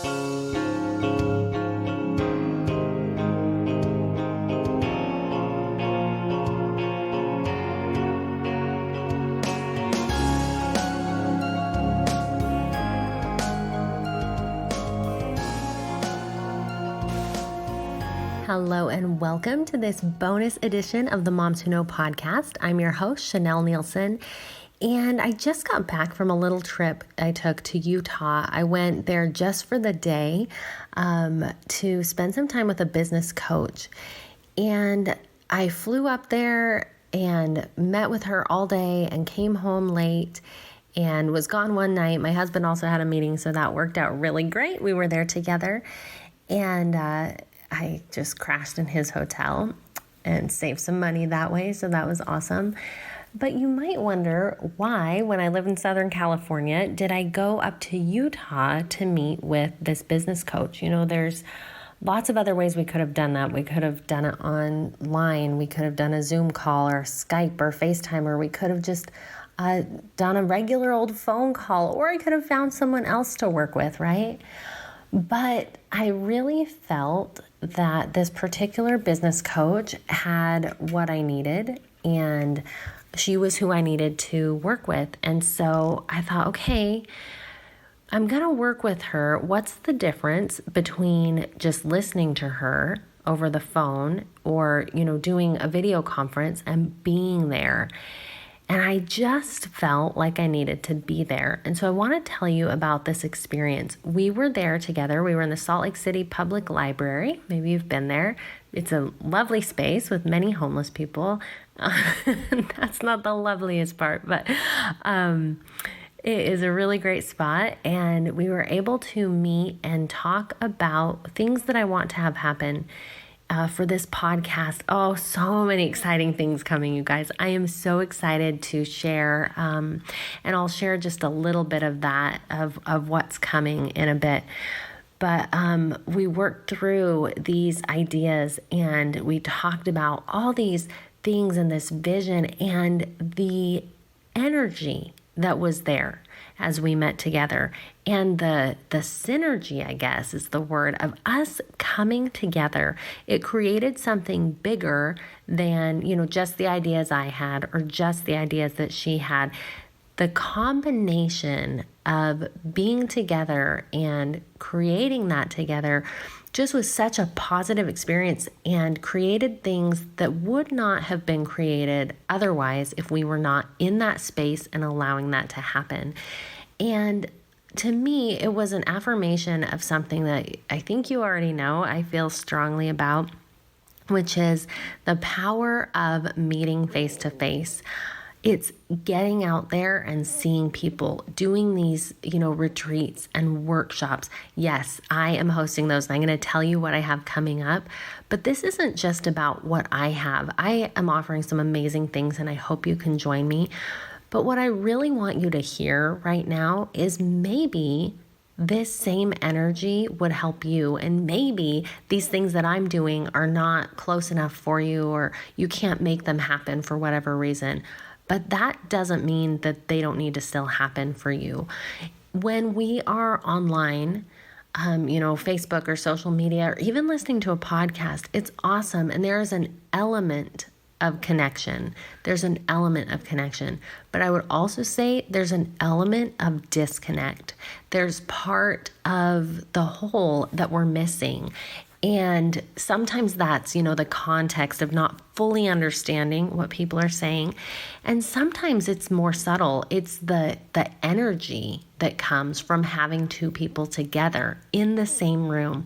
Hello and welcome to this bonus edition of the Moms Who Know podcast. I'm your host, Chanel Nielsen, and I just got back from a little trip I took to Utah. I went there just for the day to spend some time with a business coach, and I flew up there and met with her all day and came home late and was gone one night. My husband also had a meeting, so that worked out really great. We were there together, and I just crashed in his hotel and saved some money that way, so that was awesome. But you might wonder why, when I live in Southern California, did I go up to Utah to meet with this business coach? You know, there's lots of other ways we could have done that. We could have done it online. We could have done a Zoom call or Skype or FaceTime, or we could have just done a regular old phone call, or I could have found someone else to work with, right? But I really felt that this particular business coach had what I needed, and she was who I needed to work with. And so I thought, okay, I'm going to work with her. What's the difference between just listening to her over the phone or, doing a video conference and being there? And I just felt like I needed to be there. And so I want to tell you about this experience. We were there together. We were in the Salt Lake City Public Library. Maybe you've been there. It's a lovely space with many homeless people. That's not the loveliest part, but it is a really great spot. And we were able to meet and talk about things that I want to have happen for this podcast. Oh, so many exciting things coming, you guys. I am so excited to share, and I'll share just a little bit of that, of what's coming in a bit. But we worked through these ideas and we talked about all these things and this vision and the energy that was there as we met together. And the synergy, I guess, is the word, of us coming together. It created something bigger than, just the ideas I had or just the ideas that she had. The combination of being together and creating that together just was such a positive experience and created things that would not have been created otherwise if we were not in that space and allowing that to happen. And to me, it was an affirmation of something that I think you already know, I feel strongly about, which is the power of meeting face to face. It's getting out there and seeing people, doing these, retreats and workshops. Yes, I am hosting those, and I'm going to tell you what I have coming up. But this isn't just about what I have. I am offering some amazing things, and I hope you can join me. But what I really want you to hear right now is maybe this same energy would help you. And maybe these things that I'm doing are not close enough for you, or you can't make them happen for whatever reason. But that doesn't mean that they don't need to still happen for you. When we are online, Facebook or social media, or even listening to a podcast, it's awesome. And there is an element of connection. There's an element of connection. But I would also say there's an element of disconnect. There's part of the whole that we're missing. And sometimes that's, the context of not fully understanding what people are saying. And sometimes it's more subtle. It's the energy that comes from having two people together in the same room.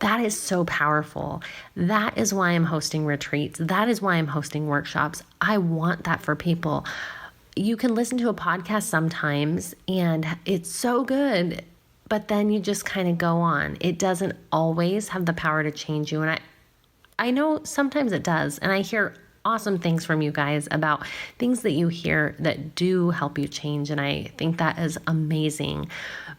That is so powerful. That is why I'm hosting retreats. That is why I'm hosting workshops. I want that for people. You can listen to a podcast sometimes and it's so good, but then you just kind of go on. It doesn't always have the power to change you. And I know sometimes it does. And I hear awesome things from you guys about things that you hear that do help you change. And I think that is amazing.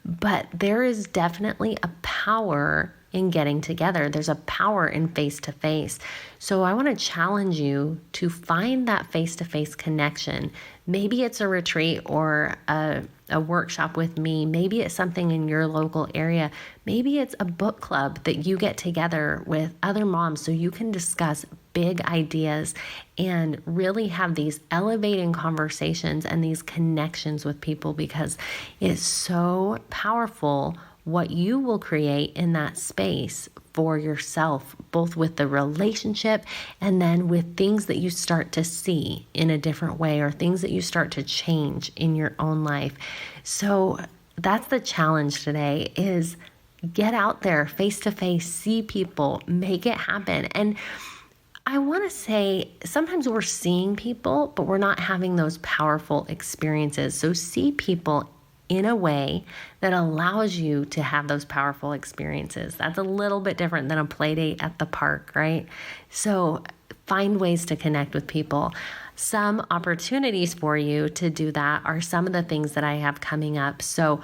But there is definitely a power in getting together. There's a power in face-to-face. So I want to challenge you to find that face-to-face connection. Maybe it's a retreat or a workshop with me. Maybe it's something in your local area. Maybe it's a book club that you get together with other moms so you can discuss big ideas and really have these elevating conversations and these connections with people, because it's so powerful what you will create in that space for yourself, both with the relationship and then with things that you start to see in a different way, or things that you start to change in your own life. So that's the challenge today, is get out there face to face, see people, make it happen. And I want to say sometimes we're seeing people, but we're not having those powerful experiences. So see people in a way that allows you to have those powerful experiences. That's a little bit different than a play date at the park, right? So find ways to connect with people. Some opportunities for you to do that are some of the things that I have coming up. So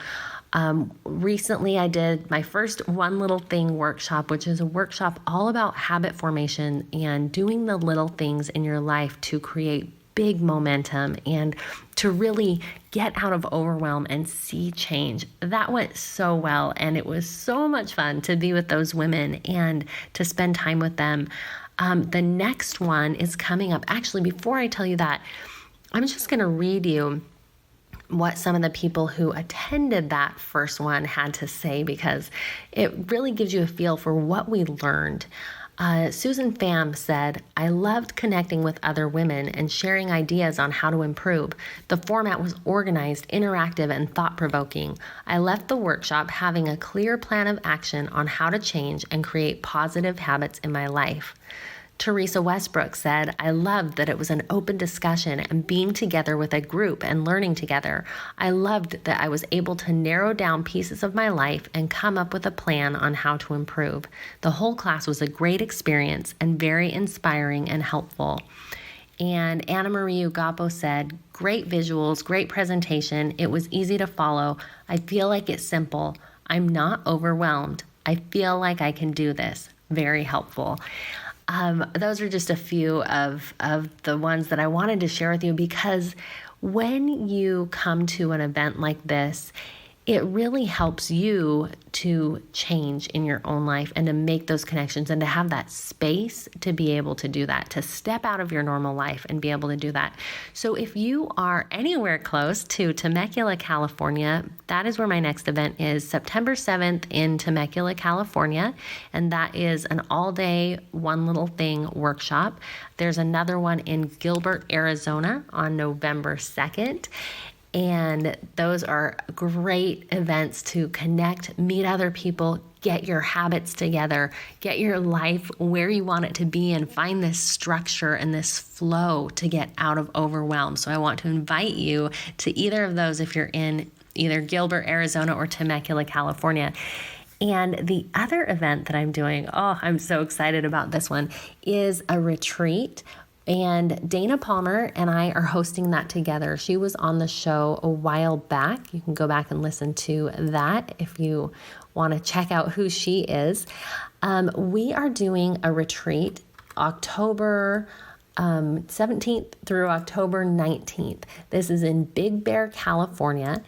recently I did my first One Little Thing workshop, which is a workshop all about habit formation and doing the little things in your life to create big momentum and to really get out of overwhelm and see change. That went so well, and it was so much fun to be with those women and to spend time with them. The next one is coming up. Actually, before I tell you that, I'm just going to read you what some of the people who attended that first one had to say, because it really gives you a feel for what we learned. Susan Pham said, "I loved connecting with other women and sharing ideas on how to improve. The format was organized, interactive, and thought-provoking. I left the workshop having a clear plan of action on how to change and create positive habits in my life." Teresa Westbrook said, "I loved that it was an open discussion and being together with a group and learning together. I loved that I was able to narrow down pieces of my life and come up with a plan on how to improve. The whole class was a great experience and very inspiring and helpful." And Anna Marie Ugapo said, "Great visuals, great presentation. It was easy to follow. I feel like it's simple. I'm not overwhelmed. I feel like I can do this. Very helpful." Those are just a few of the ones that I wanted to share with you, because when you come to an event like this, it really helps you to change in your own life and to make those connections and to have that space to be able to do that, to step out of your normal life and be able to do that. So if you are anywhere close to Temecula, California, that is where my next event is, September 7th in Temecula, California. And that is an all-day One Little Thing workshop. There's another one in Gilbert, Arizona on November 2nd. And those are great events to connect, meet other people, get your habits together, get your life where you want it to be, and find this structure and this flow to get out of overwhelm. So I want to invite you to either of those if you're in either Gilbert, Arizona or Temecula, California. And the other event that I'm doing, I'm so excited about this one, is a retreat. And Dana Palmer and I are hosting that together. She was on the show a while back. You can go back and listen to that if you want to check out who she is. We are doing a retreat October 17th through October 19th. This is in Big Bear, California,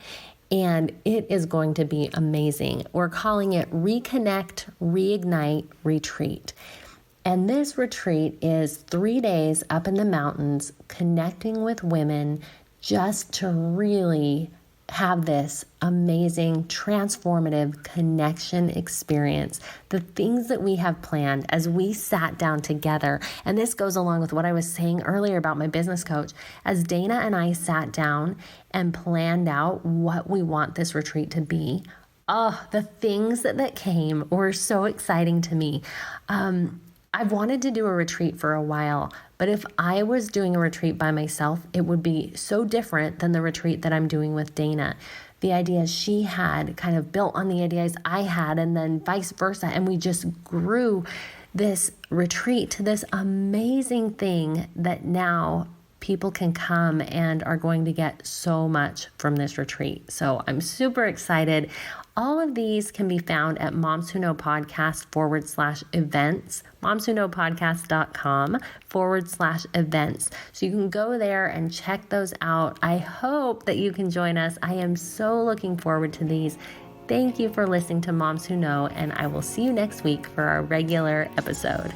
and it is going to be amazing. We're calling it Reconnect, Reignite, Retreat. And this retreat is 3 days up in the mountains, connecting with women just to really have this amazing, transformative connection experience. The things that we have planned as we sat down together, and this goes along with what I was saying earlier about my business coach, as Dana and I sat down and planned out what we want this retreat to be. The things that came were so exciting to me. I've wanted to do a retreat for a while, but if I was doing a retreat by myself, it would be so different than the retreat that I'm doing with Dana. The ideas she had kind of built on the ideas I had, and then vice versa. And we just grew this retreat to this amazing thing that now people can come and are going to get so much from this retreat. So I'm super excited. All of these can be found at Moms Who Know Podcast /events, momswhoknowpodcast.com/events. So you can go there and check those out. I hope that you can join us. I am so looking forward to these. Thank you for listening to Moms Who Know, and I will see you next week for our regular episode.